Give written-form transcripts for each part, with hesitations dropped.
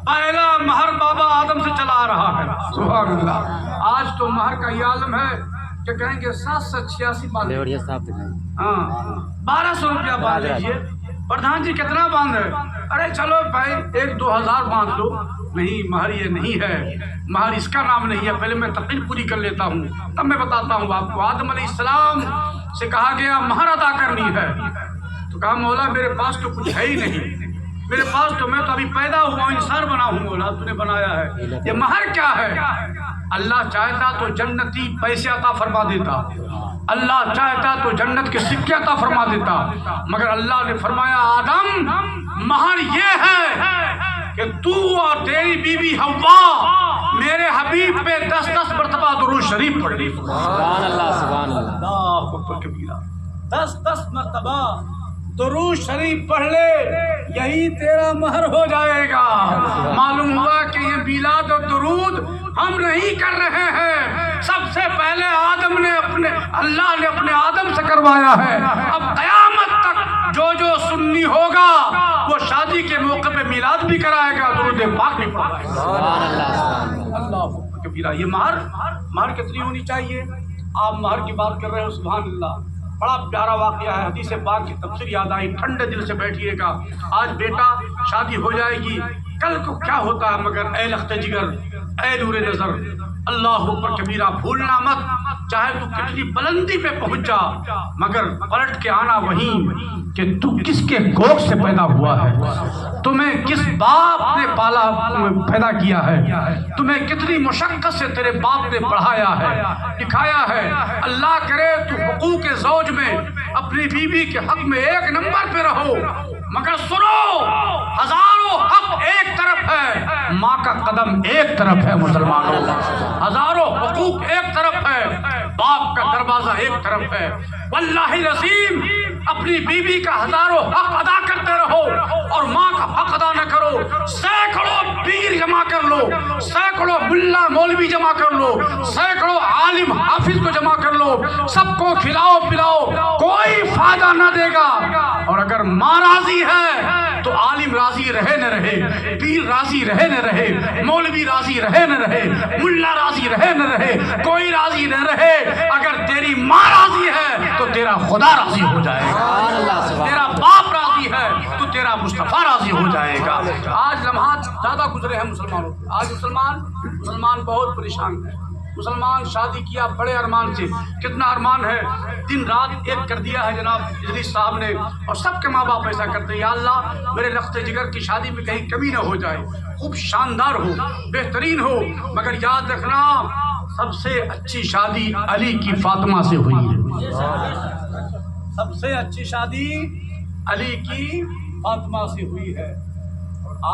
پہلا مہر بابا آدم سے چلا آ رہا ہے. سبحان اللہ. آج تو مہر کا یہ عالم ہے کہ کہیں گے 786 باندھ لیجیے. ہاں 1200 روپیہ باندھ لیجیے. پردھان جی کتنا باندھے؟ ارے چلو بھائی 1-2 ہزار باندھ لو. نہیں، مہر یہ نہیں ہے، مہر اس کا نام نہیں ہے. پہلے میں تقریر پوری کر لیتا ہوں تب میں بتاتا ہوں آپ کو. آدم علیہ السلام سے کہا گیا مہر ادا کرنی ہے، تو کہا مولا میرے پاس تو کچھ ہے ہی نہیں، میرے پاس تو میں تو ابھی پیدا ہوا انسان بنا ہوں. مولا تو نے بنایا ہے، یہ مہر کیا ہے؟ اللہ چاہتا تو جنتی پیسے عطا فرما دیتا، اللہ چاہتا تو جنت کے سکے عطا فرما دیتا، مگر اللہ نے فرمایا آدم مہر یہ ہے کہ تو اور تیری بیوی حوا میرے حبیب پہ 10 مرتبہ درود شریف پڑھ لی. سبحان اللہ سبحان اللہ. اللہ اکبر کبیرہ. 10 مرتبہ درود شریف پڑھ لے، یہی تیرا مہر ہو جائے گا. معلوم ہوا کہ یہ میلاد اور درود ہم نہیں کر رہے ہیں، سب سے پہلے آدم نے اللہ نے اپنے آدم سے کروایا ہے. اب قیامت تک جو سنی ہوگا وہ شادی کے موقع پہ میلاد بھی کرائے گا، درود پاک بھی پڑھائے گا. سبحان اللہ سبحان اللہ. اللہ اکبر کبیرہ. یہ مہر کتنی ہونی چاہیے؟ آپ مہر کی بات کر رہے ہو. سبحان اللہ. بڑا پیارا واقعہ ہے، حدیث پاک کی تفسیر یاد آئی. ٹھنڈے دل سے بیٹھیے گا. آج بیٹا شادی ہو جائے گی، کل کو کیا ہوتا ہے، مگر اے لخت جگر، اے نور نظر، اللہ اکبر کبیرہ، بھولنا مت. چاہے تو کتنی بلندی پہ پہنچ جا، مگر پلٹ کے آنا وہیں کہ تو کس کے گوشت سے پیدا ہوا ہے، تمہیں کس باپ نے پالا پیدا کیا ہے، تمہیں کتنی مشقت سے تیرے باپ نے پڑھایا ہے، دکھایا ہے. اللہ کرے تو حقوق زوج میں اپنی بیوی کے حق میں 1 نمبر پہ رہو، مگر سنو ہزاروں حق ایک طرف ہے، ماں کا قدم ایک طرف ہے. مسلمانوں ہزاروں حقوق ایک طرف ہے، باپ کا دروازہ ایک طرف ہے. واللہ العظیم اپنی بیوی کا ہزاروں حق ادا کرتے رہو اور ماں کا حق ادا نہ کرو. سینکڑوں پیر جمع کر لو، سینکڑوں ملا مولوی جمع کر لو، سینکڑوں عالم حافظ کو جمع کر لو، سب کو کھلاؤ پلاؤ، کوئی فائدہ نہ دے گا. اور اگر ماں راضی ہے تو عالم راضی رہے نہ رہے، پیر راضی رہے نہ رہے، مولوی راضی رہے نہ رہے، ملا راضی رہے نہ رہے، کوئی راضی نہ رہے، اگر تیری ماں راضی ہے تو تیرا خدا راضی ہو جائے گا، تیرا باپ راضی ہے تو تیرا مصطفیٰ راضی ہو جائے گا. آج لمحات زیادہ گزرے ہیں مسلمانوں کے. آج مسلمان بہت پریشان ہے. مسلمان شادی کیا بڑے ارمان سے، کتنا ارمان ہے، دن رات ایک کر دیا ہے جناب ادریس صاحب نے، اور سب کے ماں باپ ایسا کرتے ہیں. یا اللہ میرے لخت جگر کی شادی میں کہیں کمی نہ ہو جائے، خوب شاندار ہو، بہترین ہو، مگر یاد رکھنا سب سے اچھی شادی علی کی فاطمہ سے ہوئی ہے. سب سے اچھی شادی علی کی فاطمہ سے ہوئی ہے.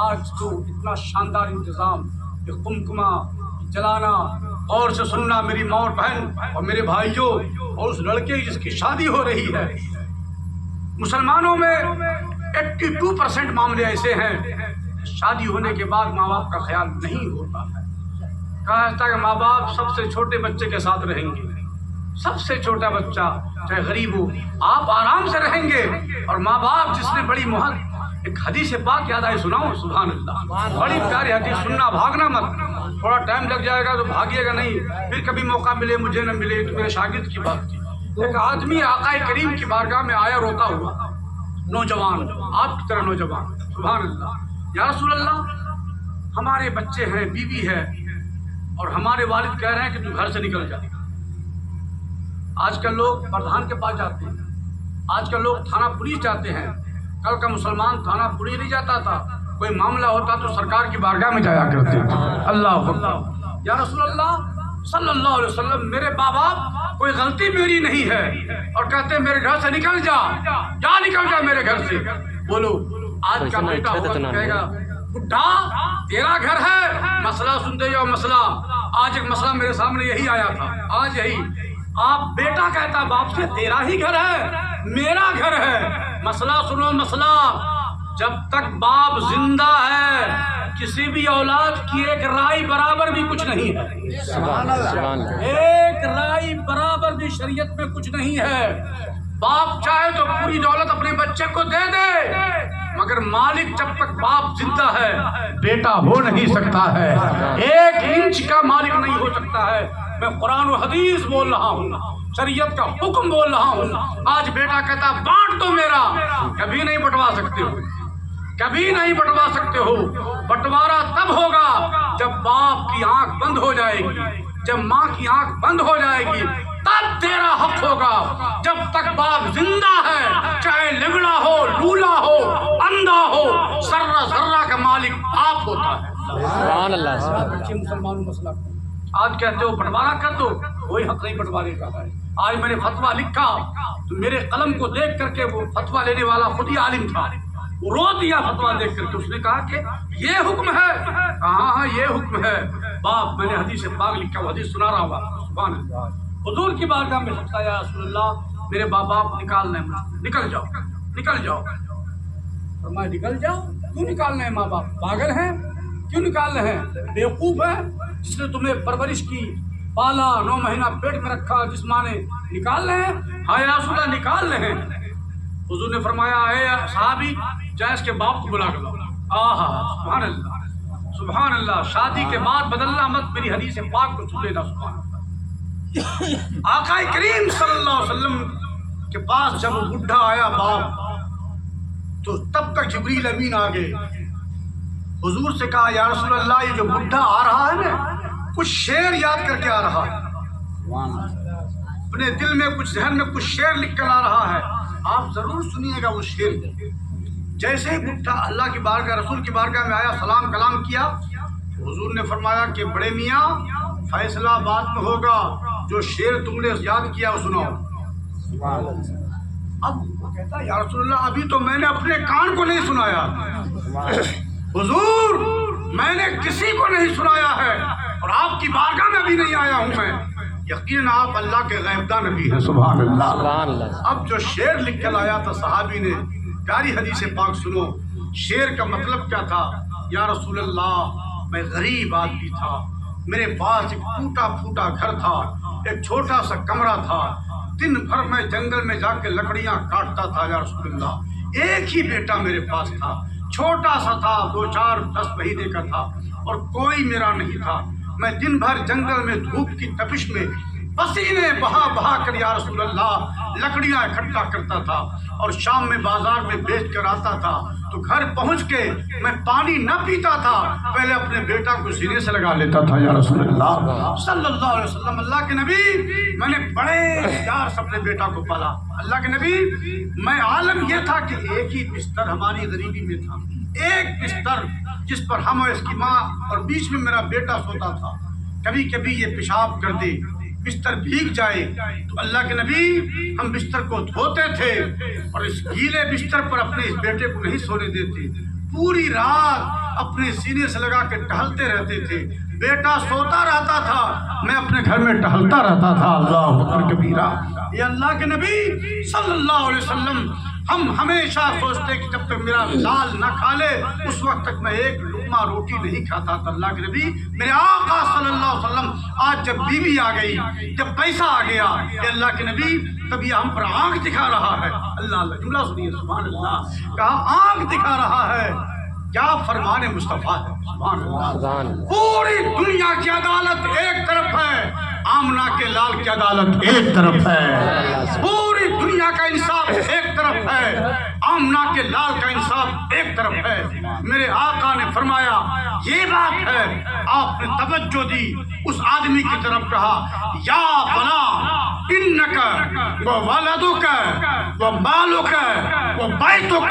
آج تو اتنا شاندار انتظام، یہ قمقمہ جلانا، اور سے سننا میری ماں اور بہن اور میرے بھائیوں، اور اس لڑکے جس کی شادی ہو رہی ہے. مسلمانوں میں 82% معاملے ایسے ہیں شادی ہونے کے بعد ماں باپ کا خیال نہیں ہوتا ہے. کہا جاتا ہے کہ ماں باپ سب سے چھوٹے بچے کے ساتھ رہیں گے، سب سے چھوٹا بچہ چاہے غریب ہو آپ آرام سے رہیں گے، اور ماں باپ جس نے بڑی محبت. ایک حدیث پاک یاد آئی، سناؤں؟ سبحان اللہ. بڑی پیاری حدیث، سننا، بھاگنا مت. تھوڑا ٹائم لگ جائے گا تو بھاگیے گا نہیں، پھر کبھی موقع ملے مجھے نہ ملے. تو میرے شاگرد کی بات تھی. ایک آدمی آقا کریم کی بارگاہ میں آیا روتا ہوا، نوجوان، آپ کی طرح نوجوان. سبحان اللہ. یا رسول اللہ ہمارے بچے ہیں، بیوی ہے، اور ہمارے والد کہہ رہے ہیں کہ تو گھر سے نکل جا. آج کل لوگ پردھان کے پاس جاتے ہیں، آج کل لوگ تھانہ پولیس جاتے ہیں. کل کا مسلمان تھانہ پولیس نہیں جاتا تھا، کوئی معاملہ ہوتا تو سرکار کی بارگاہ میں جایا کرتے. اللہ اکبر. یا رسول اللہ صلی اللہ علیہ وسلم میرے باپ کوئی غلطی میری نہیں ہے، اور کہتے میرے گھر سے نکل جا، نکل جا میرے گھر سے. بولو آج کا بیٹا ہوگا تو کہے گا بڈھا تیرا گھر ہے، مسئلہ سنتے جاؤ. مسئلہ آج ایک مسئلہ میرے سامنے یہی آیا تھا، آج یہی. آپ بیٹا کہتا باپ سے تیرا ہی گھر ہے، میرا گھر ہے. مسئلہ سنو، مسئلہ جب تک باپ زندہ ہے کسی بھی اولاد کی ایک رائی برابر بھی کچھ نہیں ہے. ایک رائی برابر بھی شریعت میں کچھ نہیں ہے. باپ چاہے تو پوری دولت اپنے بچے کو دے دے، مگر مالک جب تک باپ زندہ ہے بیٹا ہو نہیں سکتا ہے، 1 انچ کا مالک نہیں ہو سکتا ہے۔ میں قرآن و حدیث بول رہا ہوں، شریعت کا حکم بول رہا ہوں۔ آج بیٹا کہتا بانٹ دو میرا، کبھی نہیں بٹوا سکتے ہو، کبھی نہیں بٹوا سکتے ہو۔ بٹوارا تب ہوگا جب باپ کی آنکھ بند ہو جائے گی، جب ماں کی آنکھ بند ہو جائے گی تب تیرا حق ہوگا۔ جب تک باپ زندہ ہے، چاہے لگڑا ہو، لولا ہو، اندھا ہو، ذرہ ذرہ کا مالک آپ ہوتا ہے۔ سبحان اللہ سبحان اللہ۔ بچے مسلمانوں مسئلہ آج کہتے ہو بٹوارا کر دو، کوئی حق نہیں بٹوارے کا ہے۔ آج میں نے فتویٰ لکھا تو میرے قلم کو دیکھ کر کے وہ فتویٰ لینے والا خود ہی عالم تھا، وہ رو دیا فتویٰ دیکھ کر کے۔ اس نے کہا کہ یہ حکم ہے؟ ہاں یہ حکم ہے باپ۔ میں نے حدیث پاک لکھا، وہ حدیث سنا رہا ہوا۔ سبحان اللہ۔ حضور کی بارگاہ میں سکتا یا رسول اللہ میرے باپ نکالنا ہے، نکل جاؤ نکل جاؤ۔ فرمایا نکل جاؤ؟ کیوں نکالنا ہے؟ ماں باپ پاگل ہیں؟ کیوں نکالنا ہے؟ بیوقوف ہے جس نے تمہیں پرورش کی، پالا، 9 مہینہ پیٹ میں رکھا، جس ماں نے نکال رہے ہیں؟ ہاں یا رسول اللہ نکال رہے ہیں۔ حضور نے فرمایا اے صحابی جا اس کے باپ کو بلا کر لاؤ۔ آہا سبحان اللہ سبحان اللہ۔ شادی کے بعد بدلنا مت، میری حدیث پاک کو سن لینا۔ سبحان اللہ۔ آقا کریم صلی اللہ علیہ وسلم کے پاس جب وہ بڈھا آیا باپ تو تب تک جبریل امین آ گئے۔ حضور سے کہا یا رسول اللہ یہ جو بڈھا آ رہا ہے نا کچھ شعر یاد کر کے آ رہا ہے، اپنے دل میں کچھ ذہن میں کچھ شعر لکھ کر آ رہا ہے، آپ ضرور سنیے گا وہ شعر۔ جیسے ہی بڈھا اللہ کی بارگاہ رسول کی بارگاہ میں آیا، سلام کلام کیا، حضور نے فرمایا کہ بڑے میاں فیصلہ بعد میں ہوگا، جو شعر تم نے یاد کیا وہ سناؤ۔ اب وہ کہتا یا رسول اللہ ابھی تو میں نے اپنے کان کو نہیں سنایا، حضور میں نے کسی کو نہیں سنایا ہے اور آپ کی بارگاہ میں بھی نہیں آیا ہوں میں، یقیناً آپ اللہ کے غیبداں نبی ہیں۔ سبحان اللہ۔ اب جو شعر لکھ کر آیا تھا صحابی نے، پیاری حدیث پاک سنو، شعر کا مطلب کیا تھا؟ یا رسول اللہ میں غریب آدمی تھا، میرے پاس ایک ٹوٹا پھوٹا گھر تھا، ایک چھوٹا سا کمرہ تھا، دن بھر میں جنگل میں جا کے لکڑیاں کاٹتا تھا یا رسول اللہ، ایک ہی بیٹا میرے پاس تھا، چھوٹا سا تھا، 2 4 10 مہینے کا تھا اور کوئی میرا نہیں تھا، میں دن بھر جنگل میں دھوپ کی تپش میں پسینے بہا بہا کر یا رسول اللہ لکڑیاں اکٹھا کرتا تھا اور شام میں بازار میں بیچ کر آتا تھا تو گھر پہنچ کے میں پانی نہ پیتا تھا، پہلے اپنے بیٹا کو سینے سے لگا لیتا تھا یا رسول اللہ صلی اللہ علیہ وسلم۔ اللہ کے نبی میں نے بڑے پیار سے اپنے بیٹا کو پالا۔ اللہ کے نبی میں عالم یہ تھا کہ ایک ہی بستر ہماری غریبی میں تھا، ایک بستر جس پر ہم اور اس کی ماں اور بیچ میں میرا بیٹا سوتا تھا، کبھی کبھی یہ پیشاب کر دے، بستر بھیگ جائے تو اللہ کے نبی ہم بستر کو دھوتے تھے اور اس گیلے بستر پر اپنے اس بیٹے کو نہیں سونے دیتے، پوری رات اپنے سینے سے لگا کے ٹہلتے رہتے تھے، بیٹا سوتا رہتا تھا، میں اپنے گھر میں ٹہلتا رہتا تھا۔ اللہ اکبر کبیرہ۔ یہ اللہ کے نبی صلی اللہ علیہ وسلم ہم ہمیشہ سوچتے کہ جب تک میرا لال نہ کھا لے اس وقت تک میں ایک لقمہ روٹی نہیں کھاتا تھا۔ اللہ کے نبی میرے آقا صلی اللہ علیہ وسلم آج جب بیوی آ گئی، جب پیسہ آ گیا، کہ اللہ کے نبی تب یہ ہم پر آنکھ دکھا رہا ہے۔ اللہ اللہ جملہ سنیے سبحان اللہ، کہا آنکھ دکھا رہا ہے، کیا فرمان مصطفیٰ ہے۔ سبحان اللہ۔ پوری دنیا کی عدالت ایک طرف ہے، آمنہ کے لال کی عدالت ایک طرف ہے، پوری دنیا کا انصاف ایک طرف ہے، آمنہ کے لال کا انصاف ایک طرف ہے۔ میرے آقا نے فرمایا یہ بات ہے، آپ نے توجہ دی، اس آدمی کی طرف کہا یا فلاں انک و ولدک و مالک و بیتک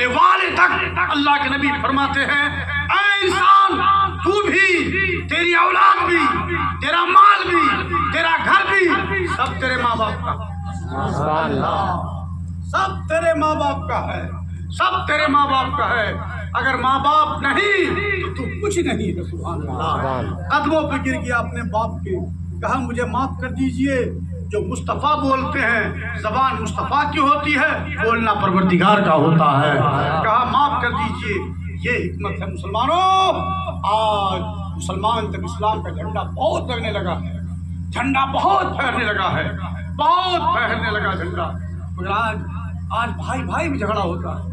لوالدک۔ اللہ کے نبی فرماتے ہیں اے انسان تو بھی، تیری اولاد بھی، تیرا مال بھی، تیرا گھر بھی، سب تیرے ماں باپ کا، سب تیرے ماں باپ کا ہے، سب تیرے ماں باپ کا ہے۔ اگر ماں باپ نہیں تو کچھ نہیں ہے۔ سبحان اللہ۔ قدموں پہ گر گیا اپنے باپ کے، کہا مجھے معاف کر دیجئے، جو مصطفیٰ بولتے ہیں زبان مصطفیٰ کی ہوتی ہے، بولنا پروردگار کا ہوتا ہے، کہا معاف کر دیجئے۔ یہ حکمت ہے مسلمانوں۔ آج مسلمان تک اسلام کا جھنڈا بہت لگنے لگا ہے، جھنڈا بہت پھیرنے لگا ہے، بہت پھیرنے لگا جھنڈا، مگر آج بھائی بھائی میں جھگڑا ہوتا ہے،